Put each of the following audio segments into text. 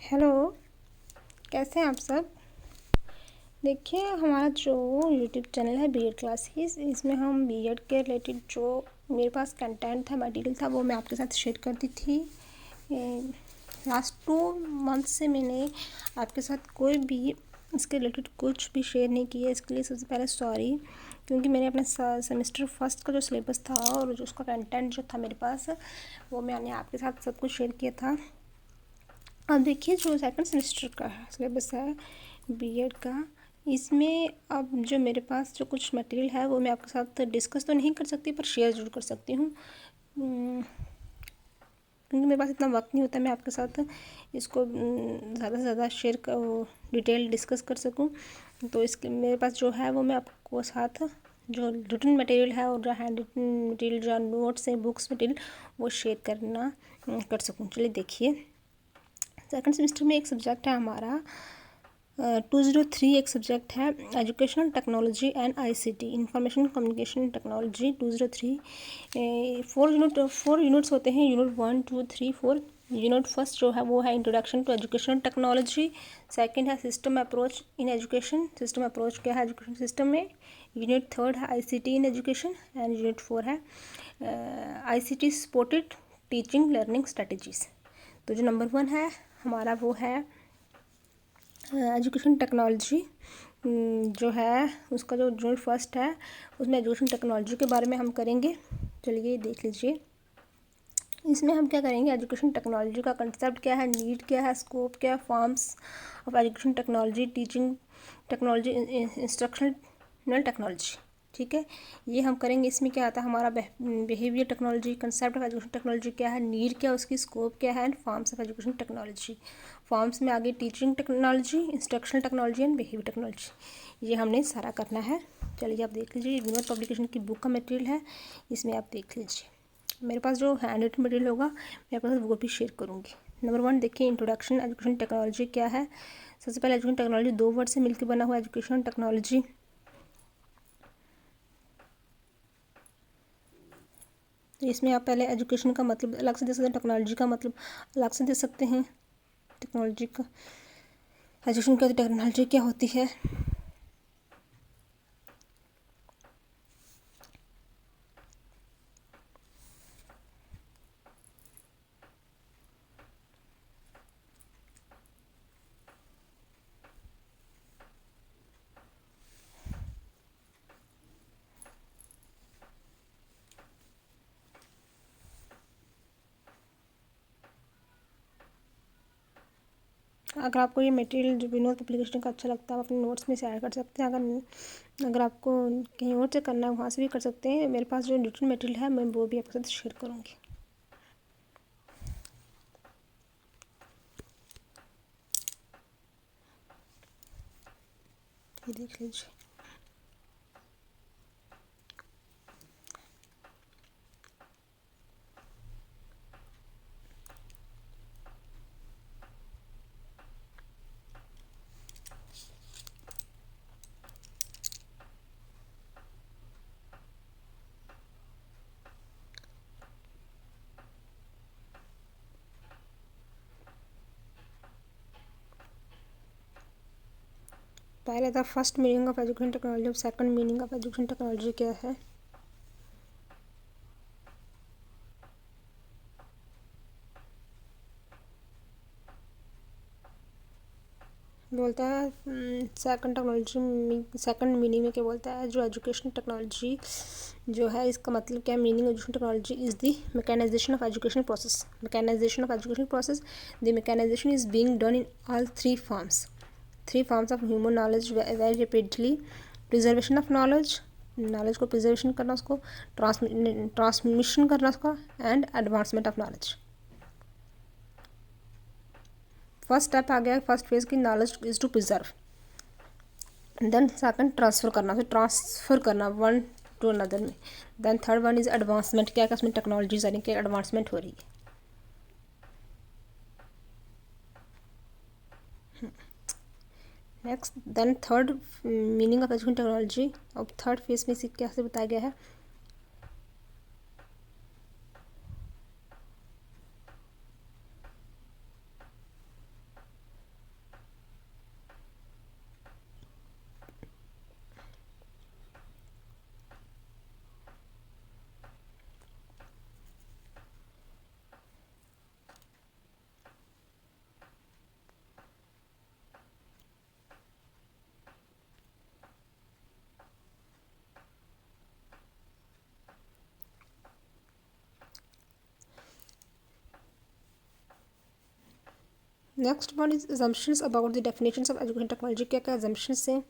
Hello. कैसे हैं आप सब। देखिए हमारा जो यूट्यूब चैनल है बीएड क्लासेस, इसमें हम बीएड के रिलेटेड जो मेरे पास कंटेंट था, मटेरियल था, वो मैं आपके साथ शेयर करती थी। लास्ट 2 मंथ से मैंने आपके साथ कोई भी इसके रिलेटेड कुछ भी शेयर नहीं किया। इसके लिए सबसे पहले सॉरी, क्योंकि मैंने अपने सेमेस्टर फर्स्ट का जो सिलेबस था और जो उसका कंटेंट जो था मेरे पास, वो मैंने आपके साथ सब कुछ शेयर किया था। अब देखिए जो सेकंड सेमेस्टर का सिलेबस है बीएड का, इसमें अब जो मेरे पास जो कुछ मटेरियल है वो मैं आपके साथ डिस्कस तो नहीं कर सकती, पर शेयर ज़रूर कर सकती हूँ, क्योंकि मेरे पास इतना वक्त नहीं होता मैं आपके साथ इसको ज़्यादा से ज़्यादा शेयर डिटेल डिस्कस कर सकूँ। तो इसके मेरे पास जो है वो मैं आपको साथ जो रिटन मटेरियल है और जो हैंड रिटन मटेरियल, जो नोट्स हैं, बुक्स मटेरियल, वो शेयर करना कर सकूँ। चलिए देखिए, सेकंड सेमेस्टर में एक सब्जेक्ट है हमारा 203, एक सब्जेक्ट है educational technology and ICT, information communication technology 203। 4 units होते हैं, यूनिट 1, 2, 3, 4। यूनिट फर्स्ट जो है वो है introduction to educational technology. Second है system approach in education, system approach क्या है एजुकेशन सिस्टम में। यूनिट थर्ड है ICT in education and unit 4 है ICT supported teaching learning strategies. तो जो नंबर 1 है हमारा वो है एजुकेशन टेक्नोलॉजी, जो है उसका जो यूनिट फर्स्ट है उसमें एजुकेशन टेक्नोलॉजी के बारे में हम करेंगे। चलिए देख लीजिए, इसमें हम क्या करेंगे, एजुकेशन टेक्नोलॉजी का कंसेप्ट क्या है, नीड क्या है, स्कोप क्या है, forms of education technology, teaching technology, instructional technology. ठीक है, ये हम करेंगे। इसमें क्या आता है हमारा behaviour technology, concept of education technology क्या है, नीड क्या है, उसकी स्कोप क्या है, and forms of education technology. Forms में आगे teaching technology, instructional technology and behaviour technology, ये हमने सारा करना है। चलिए आप देख लीजिए, विनोद पब्लिकेशन की बुक का मटेरियल है, इसमें आप देख लीजिए। मेरे पास जो हैंड रिटन मटेरियल होगा मैं आपके साथ वो भी शेयर करूँगी। नंबर 1 देखिए, इंट्रोडक्शन एजुकेशन टेक्नोलॉजी क्या है। सबसे पहले एजुकेशन टेक्नोलॉजी 2 वर्ड से मिलकर बना हुआ एजुकेशन टेक्नोलॉजी। तो इसमें आप पहले एजुकेशन का मतलब अलग से दे सकते हैं, टेक्नोलॉजी का मतलब अलग से दे सकते हैं। टेक्नोलॉजी का एजुकेशन का टेक्नोलॉजी क्या होती है। अगर आपको ये मटेरियल जो विनोद पब्लिकेशन का अच्छा लगता है, आप अपने नोट्स में से ऐड कर सकते हैं। अगर आपको कहीं और से करना है वहाँ से भी कर सकते हैं। मेरे पास जो रिटन मटेरियल है मैं वो भी आपके साथ शेयर करूँगी। ये देख लीजिए। पहले था first meaning of education technology, अब second meaning of education technology क्या है। बोलता है सेकंड टेक्नोलॉजी, सेकंड मीनिंग में क्या बोलता है, जो एजुकेशन टेक्नोलॉजी जो है इसका मतलब क्या है, meaning education technology is the mechanisation of education process. Mechanisation of education process, the mechanisation is being done in all three forms of human knowledge very rapidly. Preservation of knowledge, knowledge को preservation करना, उसको transmission करना उसका, and advancement of knowledge. First step आ गया, first phase की knowledge is to preserve, then second transfer करना, फिर ट्रांसफ़र करना वन टू अनदर में। Then third one is advancement, क्या उसमें टेक्नोलॉजी यानी कि एडवांसमेंट हो रही है। Next then third meaning of education technology, अब थर्ड फेज में से क्या से बताया गया है। Next one is assumptions about the definitions of education technology. क्या क्या assumptions हैं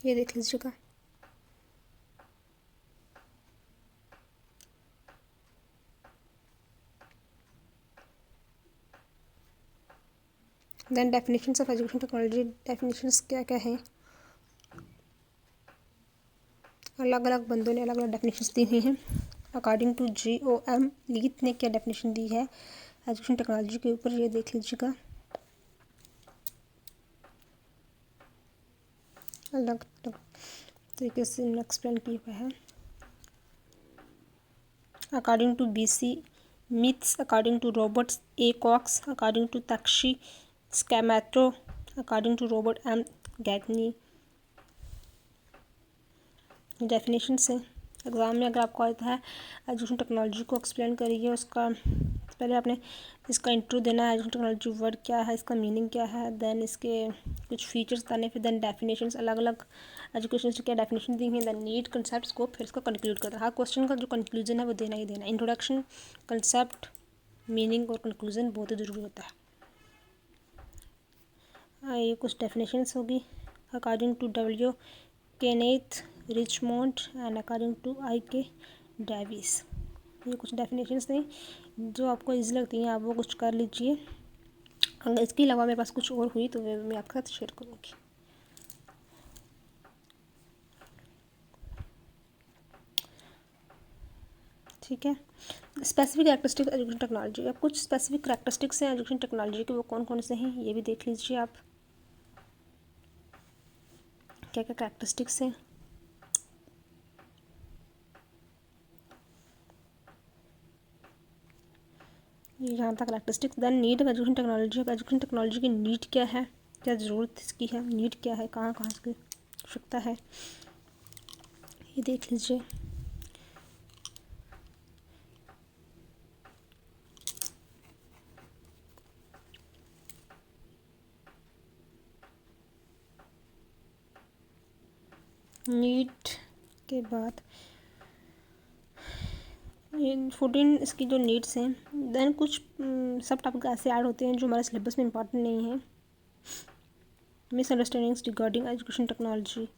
ये देख लीजिएगा। Then definitions of education technology, definitions क्या क्या हैं, अलग अलग बंदों ने अलग अलग डेफिनेशंस दी हुई हैं। अकॉर्डिंग टू GOM लीथ ने क्या डेफिनेशन दी है एजुकेशन टेक्नोलॉजी के ऊपर, ये देख लीजिएगा। अलग अलग तरीके से एक्सप्लेन किया हुआ है। अकॉर्डिंग टू BC मिथ्स, according to Roberts A Cox, according to Takeshi Sakamoto, according to Robert M Gagne. Definition से एग्ज़ाम में अगर आपको आता है एजुकेशन टेक्नोलॉजी को एक्सप्लेन करिए, उसका पहले आपने इसका इंट्रो देना है, एजुकेशन टेक्नोलॉजी वर्ड क्या है, इसका मीनिंग क्या है, देन इसके कुछ फीचर्स बताने, फिर देन डेफिनेशंस, अलग अलग एजुकेशन से क्या डेफिनेशन दी हुई, देन नीड, कंसेप्ट, स्कोप, फिर इसका कंक्लूड करना है। हर क्वेश्चन का जो कंक्लूजन है वो देना ही देना है। इंट्रोडक्शन, कंसेप्ट, मीनिंग और कंक्लूजन बहुत ही ज़रूरी होता है। ये कुछ डेफिनेशंस होगी। According to W Kenneth Richmond and according to I.K. Davis. ये कुछ डेफिनेशंस थे जो आपको इजी लगती हैं, आप वो कुछ कर लीजिए। अगर इसके अलावा मेरे पास कुछ और हुई तो मैं आपके साथ शेयर करूँगी। ठीक है। स्पेसिफिक कैरेक्टरिस्टिक्स एजुकेशन टेक्नोलॉजी, अब कुछ स्पेसिफिक कैरेक्टरिस्टिक्स हैं एजुकेशन टेक्नोलॉजी के, वो कौन कौन से हैं ये भी देख लीजिए आप। क्या क्या कैरेक्टरिस्टिक्स हैं, यहाँ तक characteristics. Then need of education technology, education technology की नीड क्या है, क्या ज़रूरत इसकी है, नीड क्या है, कहाँ कहाँ से आवश्यकता है, ये देख लीजिए। नीड के बाद ये 14 इसकी जो नीड्स हैं। देन कुछ सब टॉपिक ऐसे ऐड होते हैं जो हमारे सिलेबस में इंपॉर्टेंट नहीं है। मिसअंडरस्टैंडिंग्स रिगार्डिंग एजुकेशन टेक्नोलॉजी,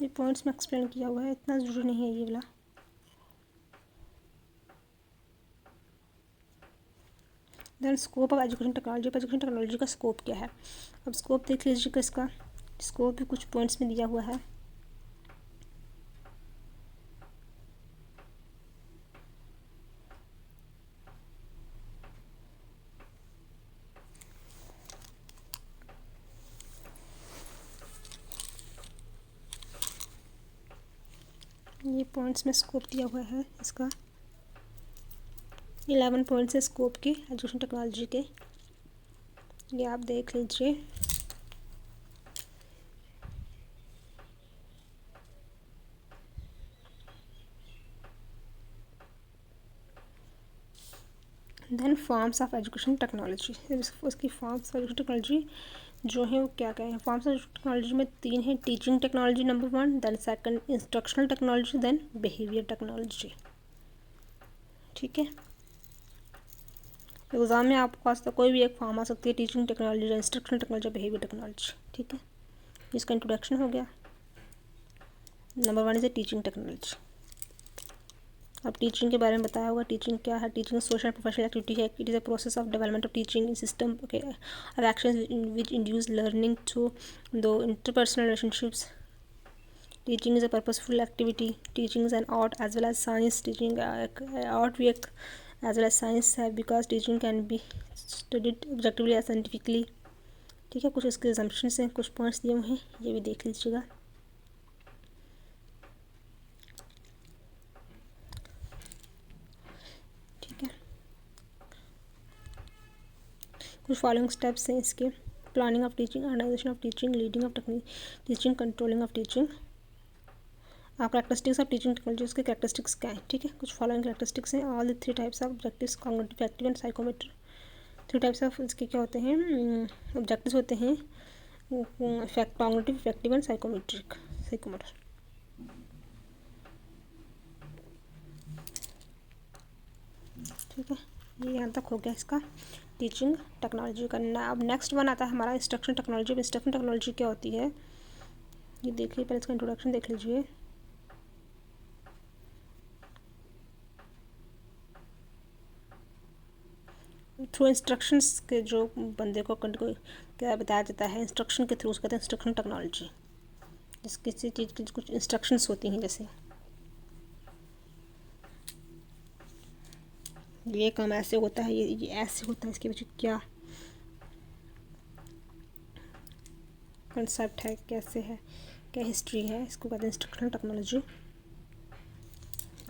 ये पॉइंट्स में एक्सप्लेन किया हुआ है, इतना ज़रूरी नहीं है ये वाला। Then scope of education technology, education technology का स्कोप क्या है। अब स्कोप देख लीजिएगा, इसका स्कोप भी कुछ पॉइंट्स में दिया हुआ है। ये पॉइंट्स में स्कोप दिया हुआ है इसका। 11 पॉइंट्स है स्कोप के एजुकेशन टेक्नोलॉजी के, ये आप देख लीजिए। Then forms of education technology, उसकी फॉर्म्स ऑफ एजुकेशन टेक्नोलॉजी जो है वो क्या क्या है। फॉर्म्स ऑफ एजुकेशन टेक्नोलॉजी में 3 है। Teaching technology number 1, then second instructional technology, then behaviour technology. ठीक है, एग्ज़ाम में आपके पास तो कोई भी एक फॉर्म आ सकती है, teaching technology, instructional technology, behaviour technology. ठीक है, इसका इंट्रोडक्शन हो गया। Number 1 is a teaching technology. अब टीचिंग के बारे में बताया होगा, टीचिंग क्या है। टीचिंग सोशल प्रोफेशनल एक्टिविटी है। It is a process of development of teaching system okay of actions which induce learning through two interpersonal relationships. Teaching is a purposeful activity. Teaching is an art as well as science. Teaching art भी एक as well as science है, because teaching can be studied objectively या scientifically. ठीक है, कुछ इसके assumptions हैं, कुछ पॉइंट्स दिए हुए हैं, ये भी देख लीजिएगा। ठीक है, कुछ फॉलोइंग स्टेप्स हैं इसके। Planning of teaching, organisation of teaching, leading of teaching, controlling of teaching. आप कैरेक्टरिस्टिक्स ऑफ टीचिंग टेक्नोलॉजी, उसके कैरेक्टरिस्टिक्स क्या है। ठीक है, कुछ फॉलोइंग कैरेक्टरिस्टिक्स हैं। All the 3 types of objectives, cognitive, active and psychometry. 3 types of इसके क्या होते हैं ऑब्जेक्टिव्स होते हैं। Cognitive, effective and psychomotor. ठीक है, ये यहाँ तक हो गया इसका टीचिंग टेक्नोलॉजी करना। अब नेक्स्ट वन आता है हमारा इंस्ट्रक्शन टेक्नोलॉजी। अब इंस्ट्रक्शन टेक्नोलॉजी क्या होती है ये देखिए, पहले इसका इंट्रोडक्शन देख लीजिए। थ्रू इंस्ट्रक्शंस के जो बंदे को क्या बताया जाता है इंस्ट्रक्शन के थ्रू, उसको कहते हैं इंस्ट्रक्शन टेक्नोलॉजी। जिस किसी चीज़ की कुछ इंस्ट्रक्शंस होती हैं, जैसे ये काम ऐसे होता है, ये ऐसे होता है, इसके पीछे क्या कंसेप्ट है, कैसे है, क्या हिस्ट्री है, इसको कहते हैं इंस्ट्रक्शनल टेक्नोलॉजी।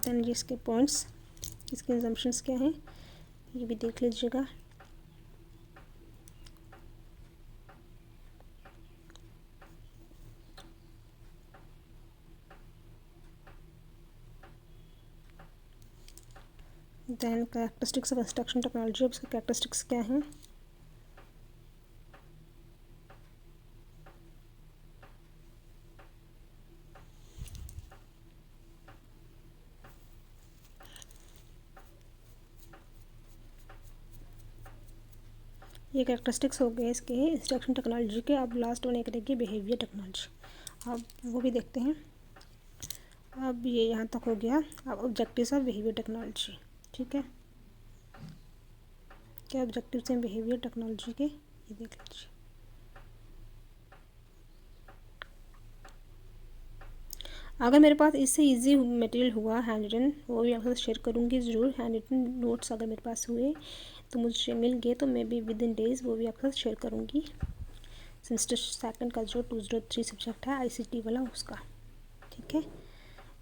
देन ये इसके पॉइंट्स, इसके असम्पशंस क्या हैं ये भी देख लीजिएगा। Then characteristics of instruction technology. अब इसके कैरेक्टरिस्टिक्स क्या हैं ये कैरेक्टरिस्टिक्स हो गए इसके इंस्ट्रक्शन टेक्नोलॉजी के। अब लास्ट वन एक रहेगी बिहेवियर टेक्नोलॉजी। अब वो भी देखते हैं। अब ये यहाँ तक हो गया। अब ऑब्जेक्टिव्स ऑफ बिहेवियर टेक्नोलॉजी। ठीक है, क्या ऑब्जेक्टिव्स हैं बिहेवियर टेक्नोलॉजी के ये देख लीजिए। अगर मेरे पास इससे इजी मटेरियल हुआ हैंड रिटन, वो भी आपके साथ शेयर करूँगी ज़रूर। हैंड रिटन नोट्स अगर मेरे पास हुए तो मुझसे मिल गए तो मैं भी विद इन डेज़ वो भी आपके साथ शेयर करूँगी। सेमेस्टर सेकंड का जो 203 सब्जेक्ट है ICT वाला उसका। ठीक है,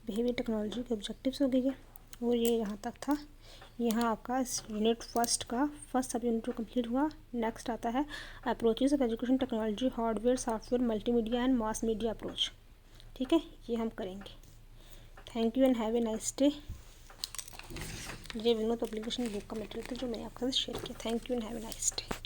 बिहेवियर टेक्नोलॉजी के ऑब्जेक्टिव्स हो गई है और ये यहाँ तक था। यहाँ आपका यूनिट फर्स्ट का फर्स्ट सब यूनिट कंप्लीट हुआ। नेक्स्ट आता है approaches of education technology, hardware, software, multimedia and mass media approach. ठीक है, ये हम करेंगे। Thank you and have a nice day. ये विनोद पब्लिकेशन बुक का मटेरियल था जो मैंने आपके साथ शेयर किया। Thank you and have a nice day.